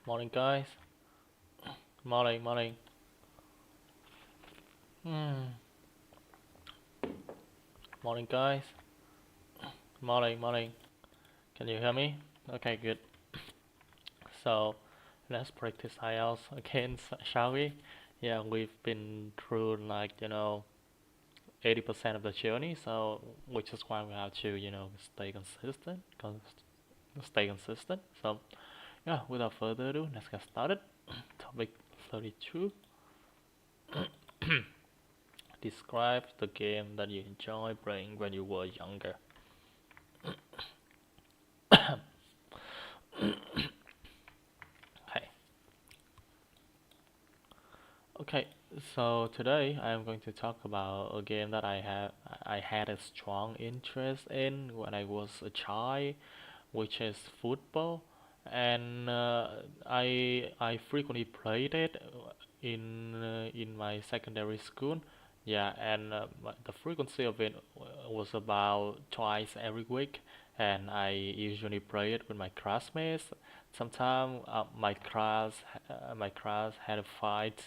Morning, guys. Morning. Hmm. Morning, guys. Morning. Can you hear me? Okay, good. So, let's practice IELTS again, shall we? Yeah, we've been through 80% of the journey, so which is why we have to, stay consistent. Stay consistent. So, yeah, without further ado, let's get started. Topic 32. Describe the game that you enjoy playing when you were younger. Okay. Okay, so today I am going to talk about a game that I had a strong interest in when I was a child, which is football, and I frequently played it in my secondary school. Yeah, and the frequency of it was about twice every week, and I usually play it with my classmates. Sometimes my class had a fight,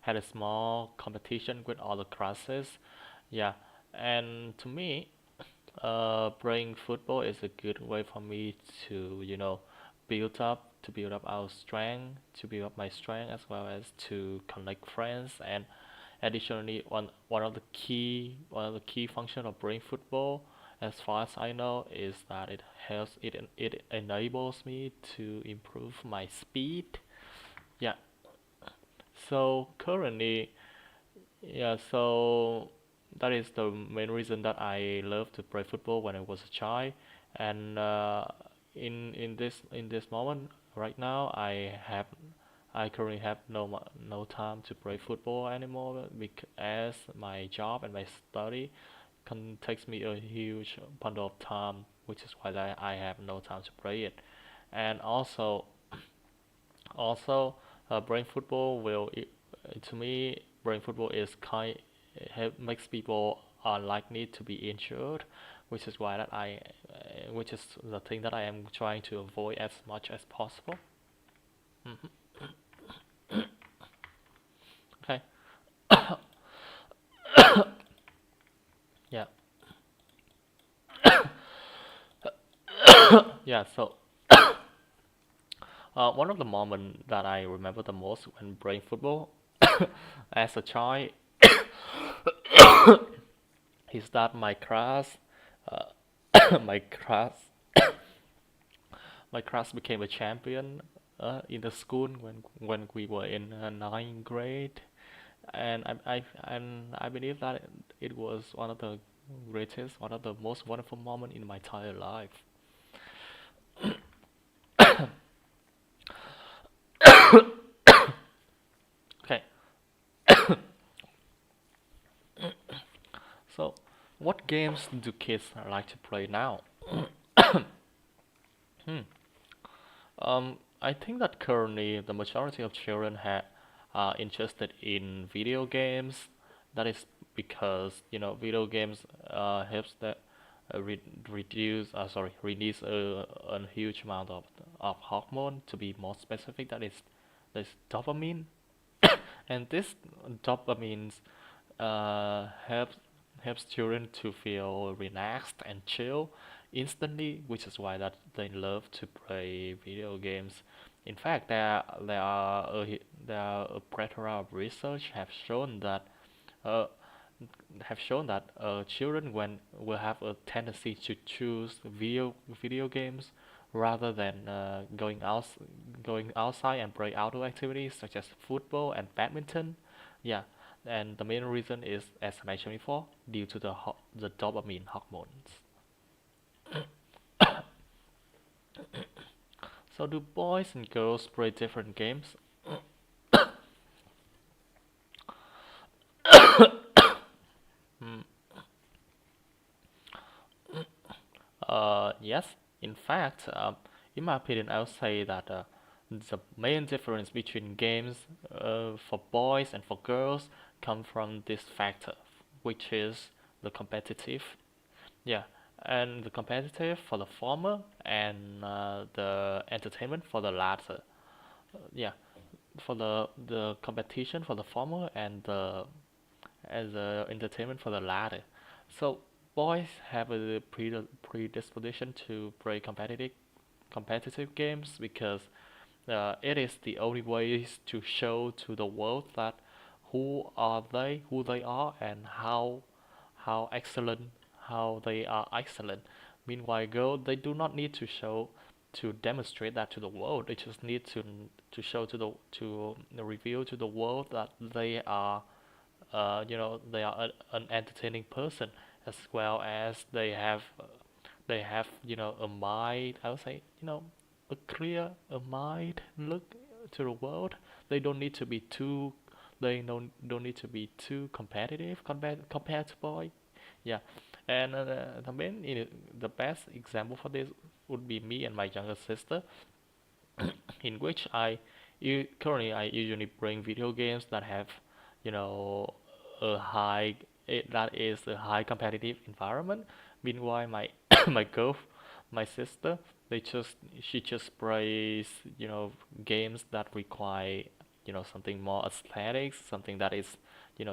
had a small competition with other classes. Yeah, and to me, playing football is a good way for me to, build up our strength, to build up my strength as well as to connect friends. And additionally, one of the key function of playing football, as far as I know, is that it enables me to improve my speed. Yeah. So currently, yeah, so that is the main reason that I love to play football when I was a child. And in this moment right now, I currently have no time to play football anymore because my job and my study can takes me a huge bundle of time, which is why I have no time to play it. And also, playing football to me, playing football is makes people unlikely to be injured, which is why which is the thing that I am trying to avoid as much as possible. Hmm. Okay. Yeah. Yeah. So, one of the moments that I remember the most when playing football as a child is that uh, my class, my class became a champion in the school when we were in ninth grade, and I believe that it was one of the most wonderful moments in my entire life. Okay, so what games do kids like to play now? Hmm. I think that currently the majority of children are interested in video games. That is because video games helps that release a huge amount of hormone. To be more specific, that is dopamine, and this dopamine helps children to feel relaxed and chill instantly, which is why that they love to play video games. In fact, there are a plethora of research uh, have shown that children when will have a tendency to choose video games rather than going outside and play outdoor activities such as football and badminton. Yeah, and the main reason is, as I mentioned before, due to the dopamine hormones. So do boys and girls play different games? Hmm. Yes. In fact, in my opinion, I would say that the main difference between games for boys and for girls come from this factor, which is the competitive. Yeah, and the competitive for the former and the entertainment for the latter. yeah, for the competition for the former and the as a entertainment for the latter. So boys have a predisposition to play competitive games because it is the only way to show to the world that who they are, and how excellent how they are excellent. Meanwhile, girls they do not need to show to demonstrate that to the world. They just need to show to reveal to the world that they are they are an entertaining person, as well as they have a mind. I would say a clear a mind look to the world. They don't need to be too don't need to be too competitive compared to boy. Yeah, and the best example for this would be me and my younger sister, in which currently I usually bring video games that have, you know, a high that is a high competitive environment. Meanwhile, my my girl, my sister, she just plays, games that require, something more aesthetics, something that is,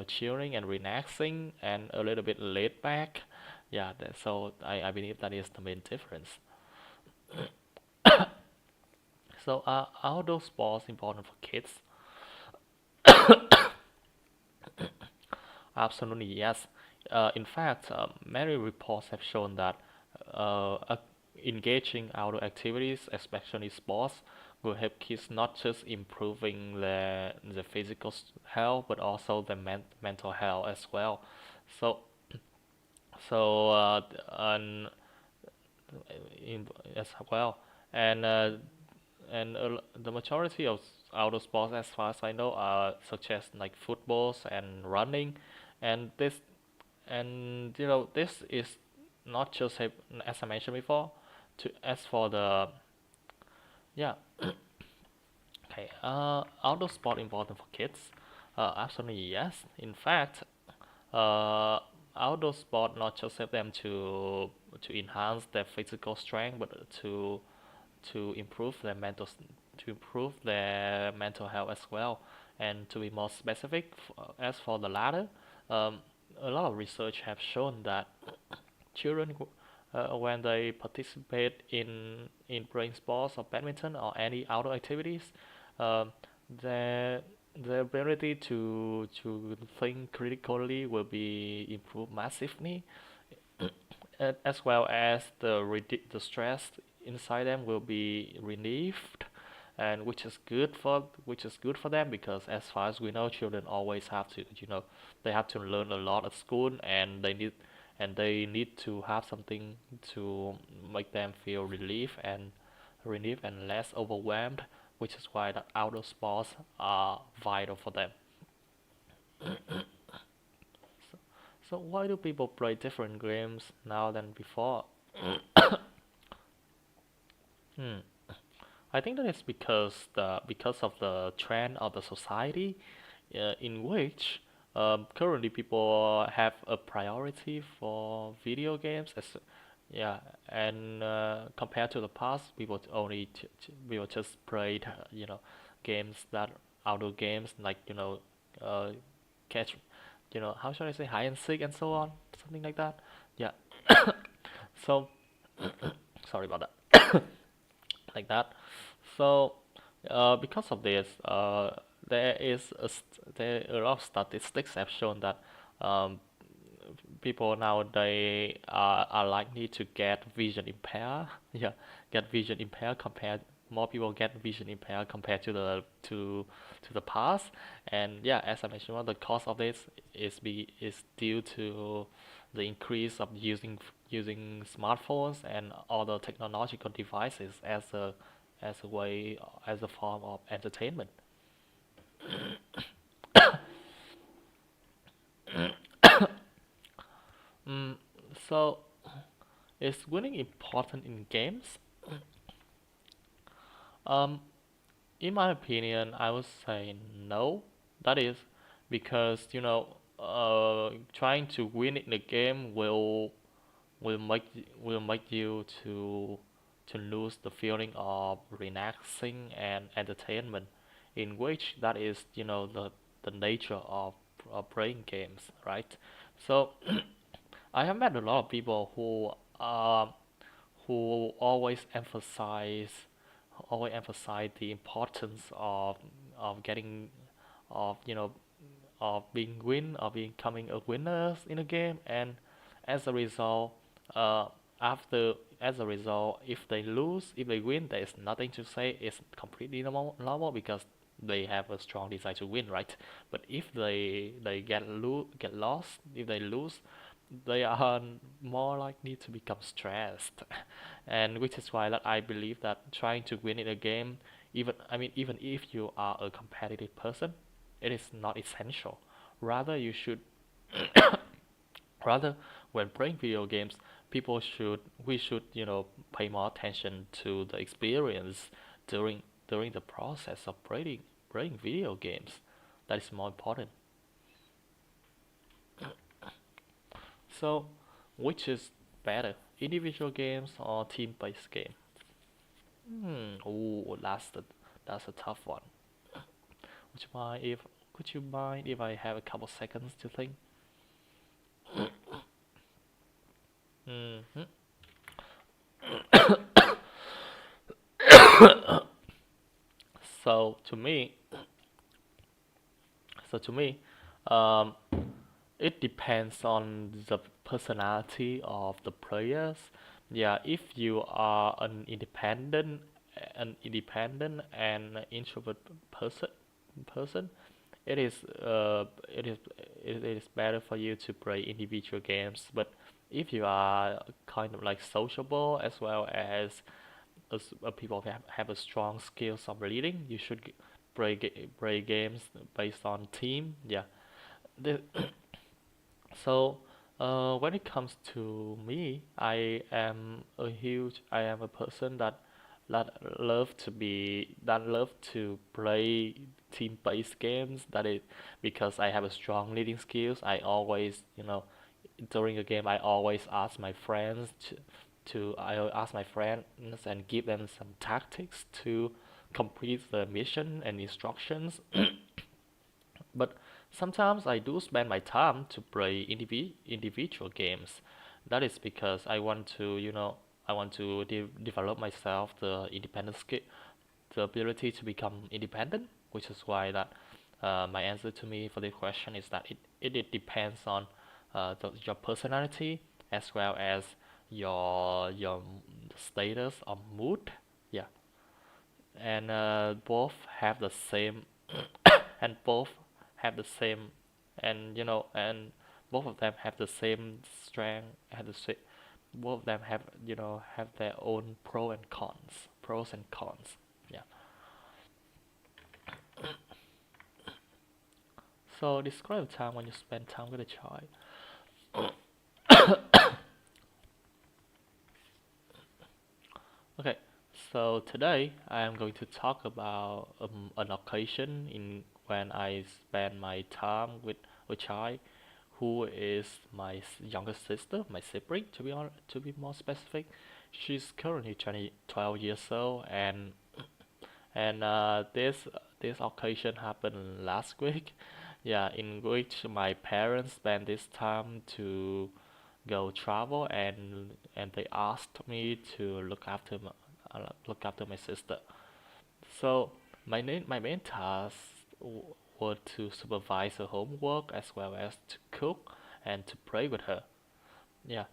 chilling and relaxing and a little bit laid back. Yeah, so I believe that is the main difference. So are those sports important for kids? Absolutely, yes. In fact, many reports have shown that engaging outdoor activities, especially sports, will help kids not just improving their physical health, but also their mental health as well. So, and in, as well, and the majority of outdoor sports, as far as I know, are such as like footballs and running, and this is not just as I mentioned before. To as for the yeah okay outdoor sport important for kids, absolutely yes. In fact, uh, outdoor sport not just help them to enhance their physical strength, but to improve their mental health as well. And to be more specific, as for the latter, um, a lot of research have shown that children when they participate in playing sports or badminton or any outdoor activities, um, their their ability to think critically will be improved massively, as well as the stress inside them will be relieved, and which is good for them, because as far as we know, children always have to, they have to learn a lot at school, and they need to have something to make them feel relief and less overwhelmed, which is why the outdoor sports are vital for them. So why do people play different games now than before? Hmm. I think that is because of the trend of the society, in which currently people have a priority for video games, as yeah, and compared to the past, people just played games that outdoor games like uh, catch, how should I say, hide and seek and so on, something like that. Yeah. So sorry about that. Like that. So, because of this, there a lot of statistics have shown that um, people nowadays are likely to get vision impaired. Yeah, get vision impaired compared. More people get vision impaired compared to the past, and yeah, as I mentioned, the cause of this is due to the increase of using smartphones and other technological devices as a way as a form of entertainment. Mm, so is winning important in games? Um, in my opinion, I would say no. That is because trying to win in the game will make you to lose the feeling of relaxing and entertainment, in which that is, the nature of playing games, right? So I have met a lot of people who always emphasize the importance of getting of you know of being win or becoming a winner in a game, and as a result, uh, after as a result, if they win, there is nothing to say. It's completely normal because they have a strong desire to win, right? But if they get lost, if they lose, they are more likely to become stressed, and which is why that I believe that trying to win in a game, even if you are a competitive person, it is not essential. Rather, you should rather when playing video games, people should we should pay more attention to the experience during the process of playing video games. That is more important. So, which is better, individual games or team-based game? Oh, that's a tough one. Could you mind if I have a couple seconds to think? hmm So to me, so to me, um, it depends on the personality of the players. Yeah, if you are an independent and introvert person, it is it is better for you to play individual games. But if you are kind of like sociable as well as people have a strong skills of leading, you should play games based on team. Yeah. The, so, when it comes to me, I am a person that love to play team-based games. That is because I have a strong leading skills. I always, during a game, I always ask my friends to I ask my friends and give them some tactics to complete the mission and instructions. But sometimes I do spend my time to play individual games. That is because I want to develop myself the independent skill, the ability to become independent, which is why that my answer to me for this question is that it depends on your personality as well as your status or mood. Yeah, and both have the same and both have the same and both of them have the same strength have the same both of them have their own pros and cons. Yeah, so describe a time when you spend time with a child. Okay, so today I am going to talk about an occasion in when I spend my time with a child who is my younger sister, my sibling, to be more specific. She's currently 12 years old, and this occasion happened last week. Yeah, in which my parents spent this time to go travel, and they asked me to look after my sister. So my main tasks were to supervise her homework as well as to cook and to play with her. Yeah,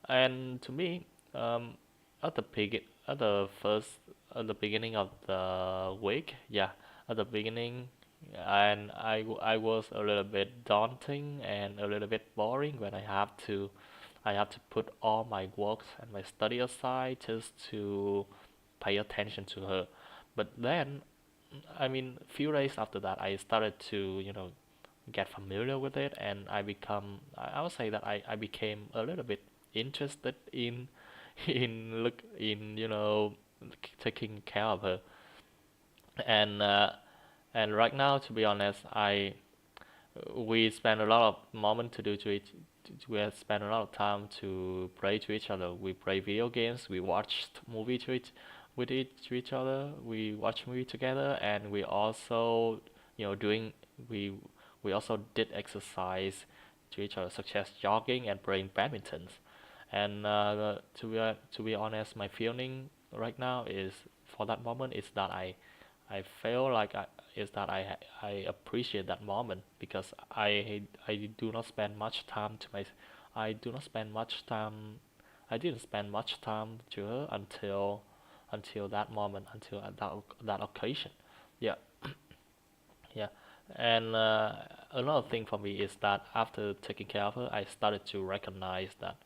and to me, at the at the beginning of the week, yeah, at the beginning, and I was a little bit daunting and a little bit boring when I have to put all my works and my study aside just to pay attention to her. But then, few days after that, I started to, get familiar with it, and I would say that I became a little bit interested in in taking care of her. And and right now, to be honest, I we spend a lot of moment to do to it we have spent a lot of time to play to each other. We play video games. We watched movie to each other. We watch movie together, and we also, doing we we also did exercise to each other, such as jogging and playing badminton. And to be honest, my feeling right now is for that moment is that I feel like I appreciate that moment because I do not spend much time to my I do not spend much time I didn't spend much time to her until that moment, until that occasion. Yeah. Yeah. And another thing for me is that after taking care of her, I started to recognize that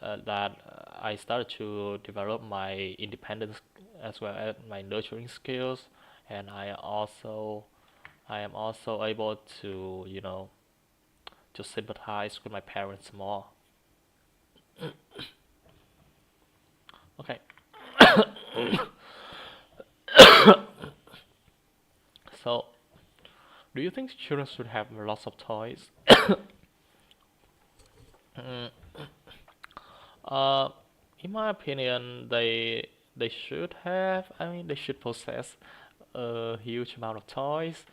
I started to develop my independence as well as my nurturing skills, and I am also able to to sympathize with my parents more. Okay, so do you think children should have lots of toys? Mm, uh, in my opinion, they should have. I mean, they should possess a huge amount of toys.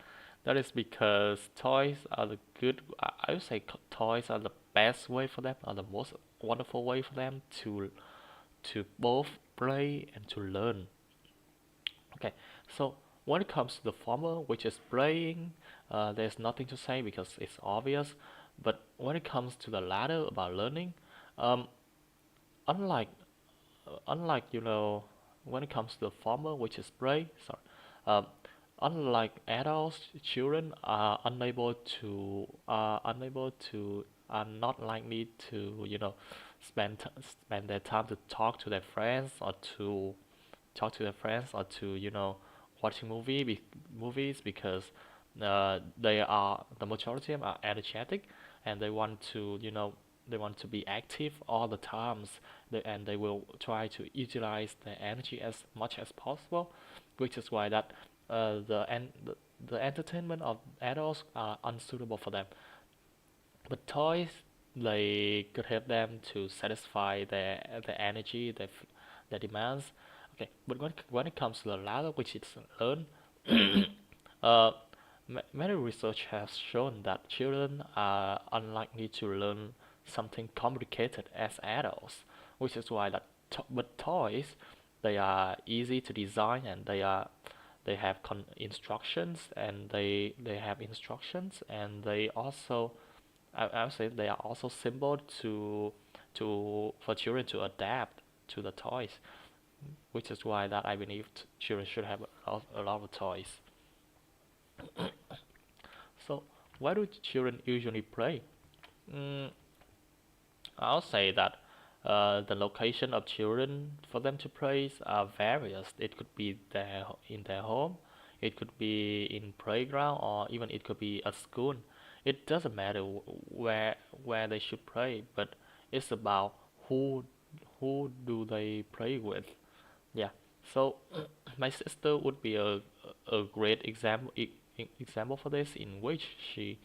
That is because toys are the good. I would say toys are the best way for them, are the most wonderful way for them to both play and to learn. Okay, so when it comes to the former, which is playing, there's nothing to say because it's obvious. But when it comes to the latter about learning, um, unlike unlike when it comes to the former, which is play, sorry, um, unlike adults, children are not likely to spend their time to talk to their friends or to watching movies because the majority of them are energetic and they want to be active all the times and they will try to utilize their energy as much as possible, which is why that the entertainment of adults are unsuitable for them. But toys, they could help them to satisfy their energy, their demands. Okay, but when it comes to the latter, which is learn, uh, many research has shown that children are unlikely to learn something complicated as adults, which is why but toys, they are easy to design and they have instructions and they have instructions and they also I would say they are also simple to for children to adapt to the toys, which is why that I believe children should have a lot of toys. So why do children usually play? Mm, I'll say that the location of children for them to play are various. It could be in their home, it could be in playground, or even it could be at school. It doesn't matter where they should play, but it's about who who do they play with. Yeah. So my sister would be a great example for this, in which she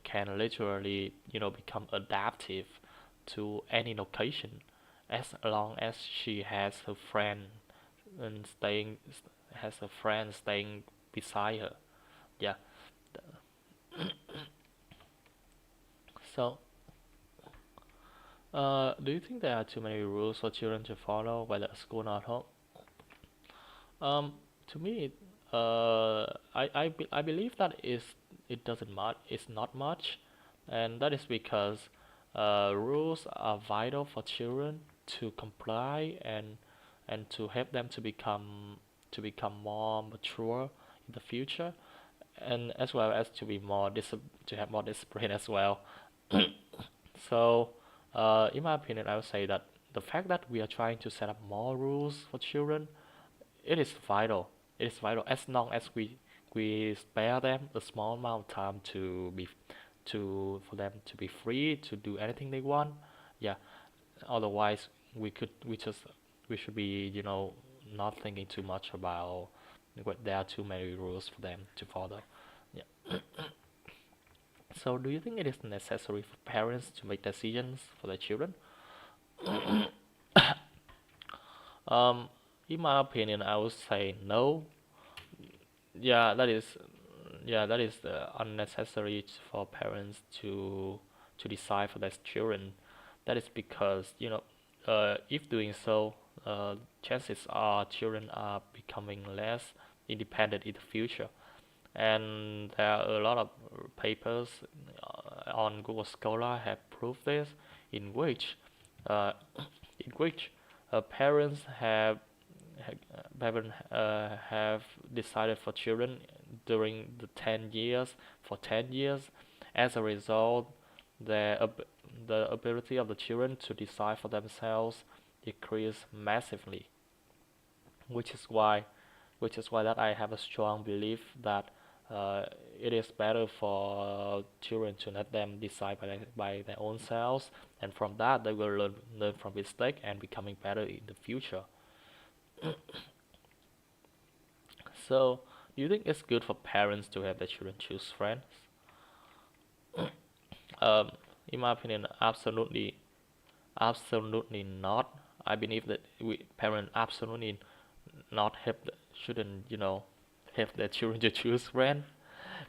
can literally become adaptive to any location as long as she and staying has a friend staying beside her. Yeah. So do you think there are too many rules for children to follow, whether at school or at home? um to me I believe that is it doesn't much it's not much, and that is because rules are vital for children to comply and to help them to become more mature in the future, and as well as to have more discipline as well. So in my opinion, I would say that the fact that we are trying to set up more rules for children, it is vital. It is vital as long as we spare them a small amount of time for them to be free to do anything they want. Yeah. Otherwise, we should be not thinking too much about what there are too many rules for them to follow. Yeah. So, do you think it is necessary for parents to make decisions for their children? Um, in my opinion, I would say no. Yeah, that is unnecessary for parents to decide for their children. That is because if doing so, chances are children are becoming less independent in the future. And there are a lot of papers on Google Scholar have proved this, in which uh, in which parents have decided for children during the 10 years for 10 years. As a result, the ability of the children to decide for themselves decreased massively, which is why that I have a strong belief that uh, it is better for children to let them decide by their own selves, and from that they will learn from mistake and becoming better in the future. So, do you think it's good for parents to have their children choose friends? Um, in my opinion, absolutely not. I believe that we parents absolutely not have shouldn't have their children to choose friends,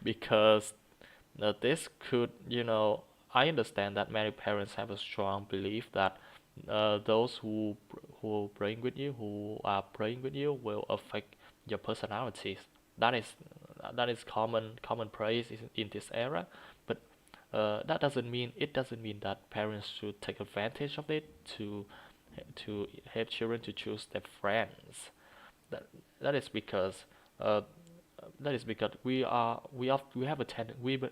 because this could, I understand that many parents have a strong belief that those who praying with you, who are praying with you, will affect your personalities. That is common praise in this era, but that doesn't mean that parents should take advantage of it to have children to choose their friends. That that is because uh, we have a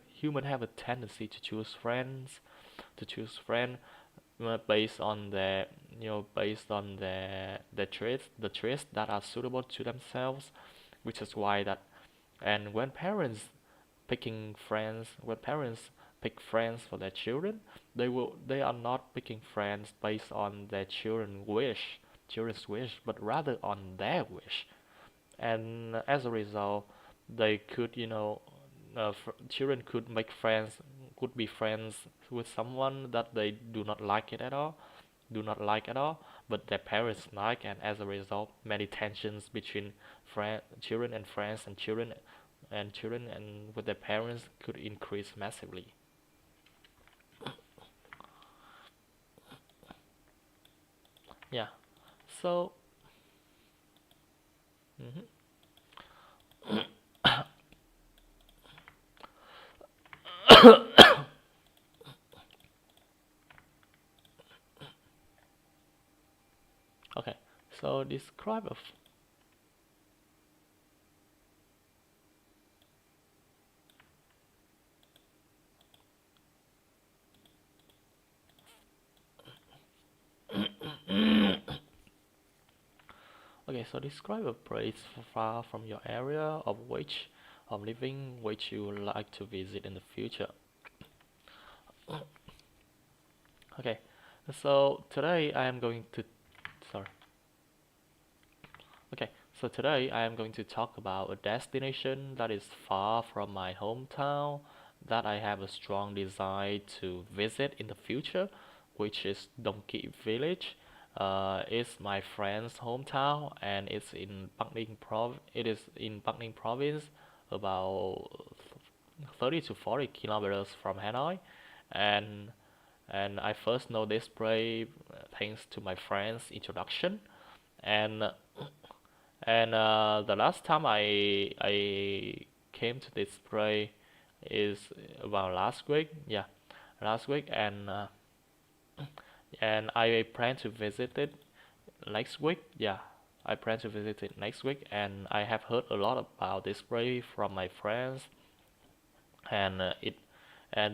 human have a tendency to choose friends to choose friend based on their traits, the traits that are suitable to themselves, which is why that. And when parents pick friends for their children, they are not picking friends based on their children's wish, but rather on their wish. And as a result, they could children could be friends with someone that they do not like at all, but their parents like, and as a result, many tensions between children and friends, and children and with their parents could increase massively. Yeah. So. Mhm. Okay. So describe a. Okay, so describe a place far from your area of living which you would like to visit in the future. Okay, so today I am going to sorry. Okay, so today I am going to talk about a destination that is far from my hometown that I have a strong desire to visit in the future, which is Donkey Village. It's my friend's hometown, and it is in Bắc Ninh province, about 30 to 40 kilometers from Hanoi, and I first know this place thanks to my friend's introduction, and the last time I came to this place is about last week. Yeah, last week, and I plan to visit it next week. Yeah, I plan to visit it next week, and I have heard a lot about this place from my friends, and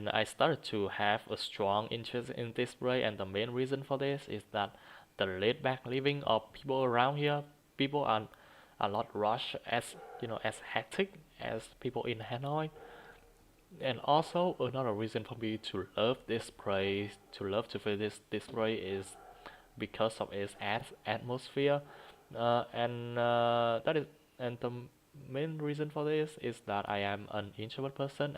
I started to have a strong interest in this place. And the main reason for this is that the laid back living of people around here. People are not rushed as hectic as people in Hanoi. And also another reason for me to love this place, to love to visit this place, is because of its atmosphere, and that is and the main reason for this is that I am an introvert person,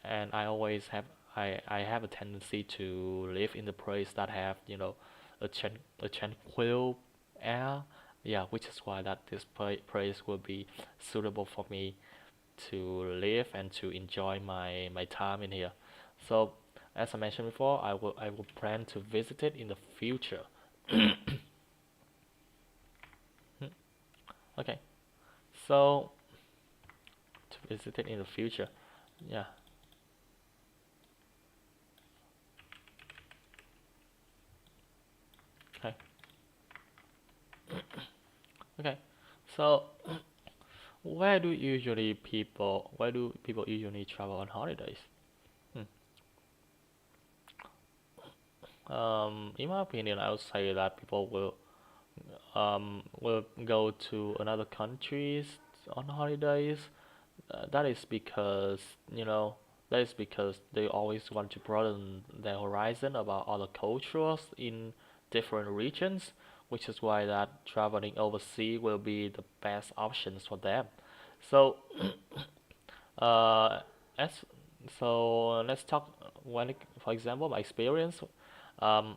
and I always have I have a tendency to live in the place that have a tranquil air. Yeah, which is why that this place will be suitable for me to live and to enjoy my time in here. So as I mentioned before, I will plan to visit it in the future. Okay, so to visit it in the future. Yeah. Okay. Okay. So where do people usually travel on holidays? Hmm. In my opinion, I would say that people will go to another countries on holidays. That is because you know that is because they always want to broaden their horizon about other cultures in different regions, which is why that traveling overseas will be the best options for them. So, uh, as let's talk for example, my experience. Um,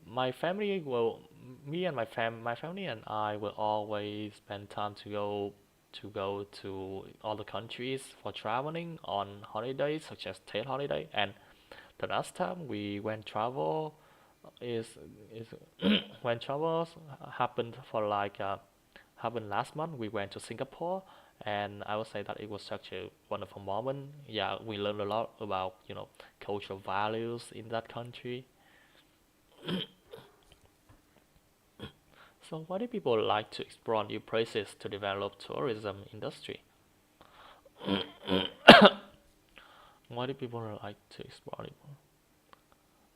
my family will, me and my family and I will always spend time to go to other countries for traveling on holidays, such as tail holiday. And the last time we went travel is when travels happened for happened last month. We went to Singapore, and I would say that it was such a wonderful moment. Yeah, we learned a lot about cultural values in that country. So why do people like to explore new places to develop tourism industry? Why do people like to explore it?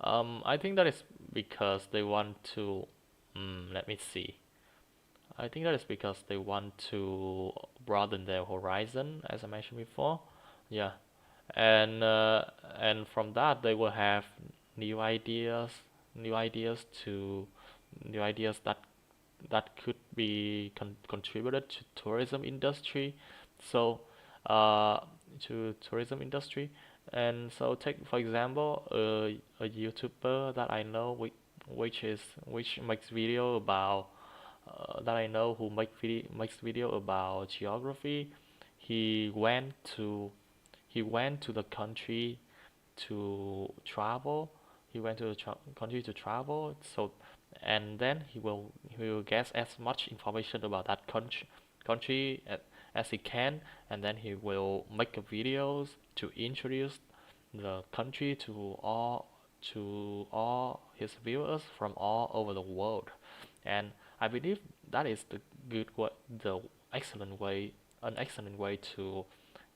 I think that is because they want to. Let me see. I think that is because they want to broaden their horizon, as I mentioned before. Yeah, and uh, and from that they will have new ideas, new ideas to new ideas that could be contributed to tourism industry. So, uh, to tourism industry, and so take for example a YouTuber that I know which makes video about that I know who makes video about geography. He went to he went to the country to travel. He went to the country to travel. So, and then he will get as much information about that country as he can, and then he will make a videos to introduce the country to all his viewers from all over the world. And I believe that is the excellent way, an excellent way to,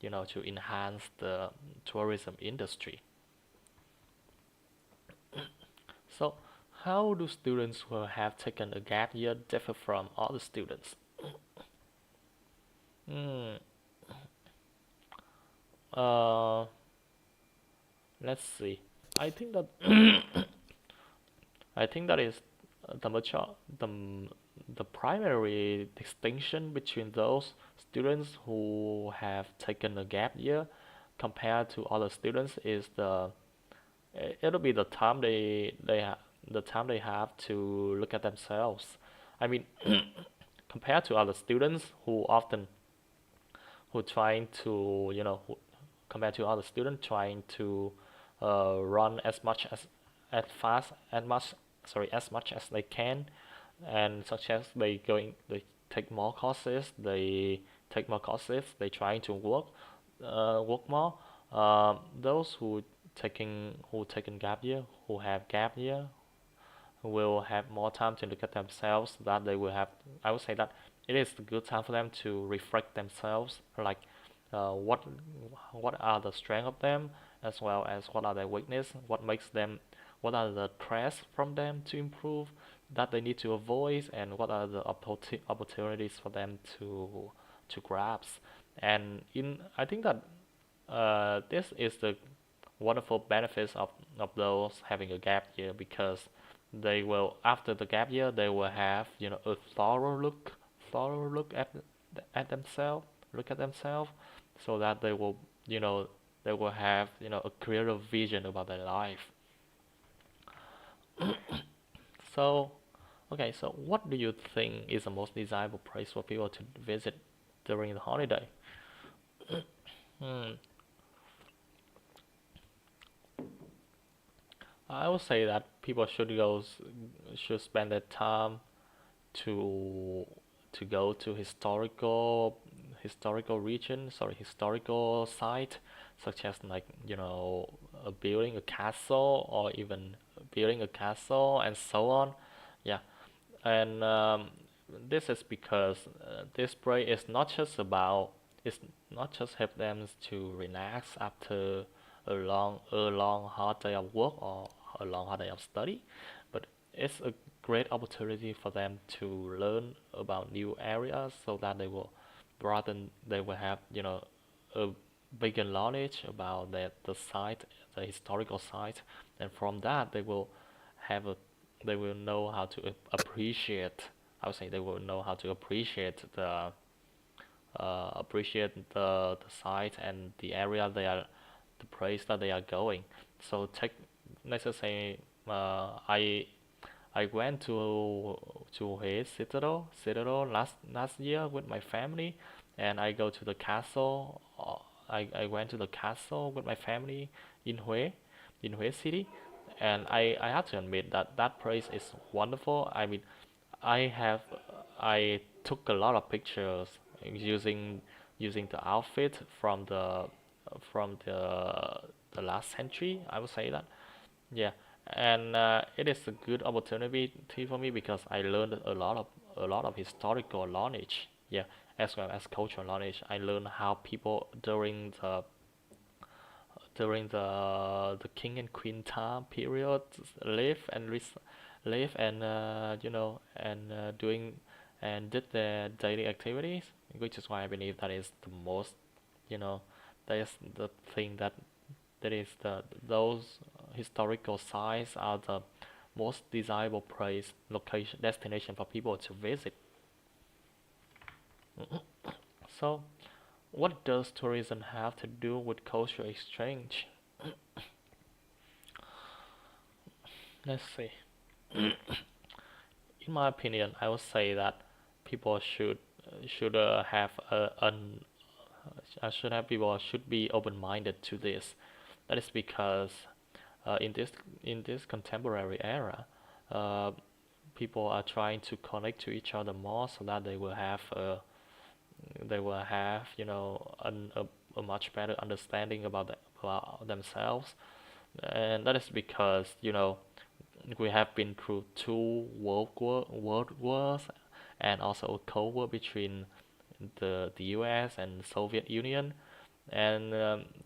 to enhance the tourism industry. So, how do students who have taken a gap year differ from other students? Hmm. Uh, let's see. I think that I think that is the major the primary distinction between those students who have taken a gap year compared to other students is it'll be the time they have to look at themselves. I mean, compared to other students who trying to compared to other students trying to run as fast as much as they can, and such as they take more courses, they trying to work more. Those who taken gap year, who have gap year, will have more time to look at themselves. That they will have, I would say that it is a good time for them to reflect themselves, like what are the strengths of them, as well as what are their weakness, what are the threats from them to improve that they need to avoid, and what are the opportunities for them to grasp. And in I think that this is the wonderful benefits of those having a gap year, because they will, after the gap year, they will have a thorough look at themselves, so that they will, you know they will have a clearer vision about their life. So okay, so what do you think is the most desirable place for people to visit during the holiday? Hmm. I would say that people should spend their time to go to historical region, sorry, historical site, such as like building a castle, or even building a castle and so on. Yeah, and this is because this break is not just about it's not just help them to relax after a long hard day of work or a long hard day of study, but it's a great opportunity for them to learn about new areas, so that they will have a bigger knowledge about the site, the historical site, and from that have a they will know how to appreciate. I would say they will know how to appreciate the site and the place that they are going. So take let's just say I went to his citadel last year with my family, and I go to the castle. I went to the castle with my family in Hue City, and I have to admit that that place is wonderful. I mean, I have I took a lot of pictures using the outfit from the last century. I would say that, yeah, and it is a good opportunity for me because I learned a lot of historical knowledge. Yeah, as well as cultural knowledge. I learned how people during the king and queen time period live and live and doing and did their daily activities, which is why I believe that is the most you know that is the thing that is the those historical sites are the most desirable place location destination for people to visit. So what does tourism have to do with cultural exchange? Let's see. In my opinion, I would say that people should have an I should have people should be open-minded to this. That is because in this contemporary era, uh, people are trying to connect to each other more, so that they will have a much better understanding about themselves, and that is because we have been through two world wars, and also a cold war between the U.S. and Soviet Union, and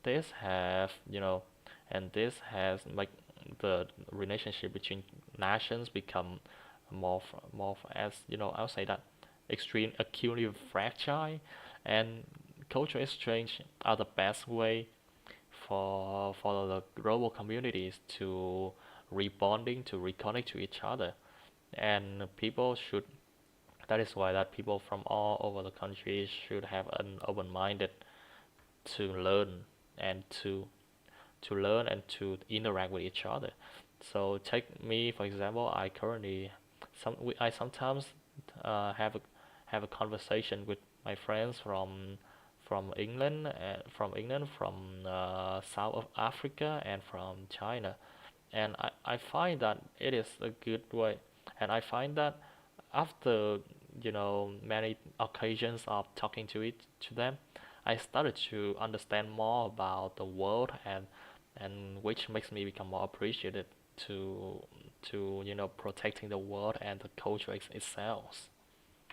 this has like the relationship between nations become as I'll say that extreme acutely fragile, and cultural exchange are the best way for the global communities to rebonding to reconnect to each other, and people should that is why that people from all over the country should have an open-minded to learn and to learn and to interact with each other. So take me for example. I sometimes have a conversation with my friends from England, from South of Africa, and from China, and I find that it is a good way, and I find that after many occasions of talking to them, I started to understand more about the world, and which makes me become more appreciated to protecting the world and the culture itself.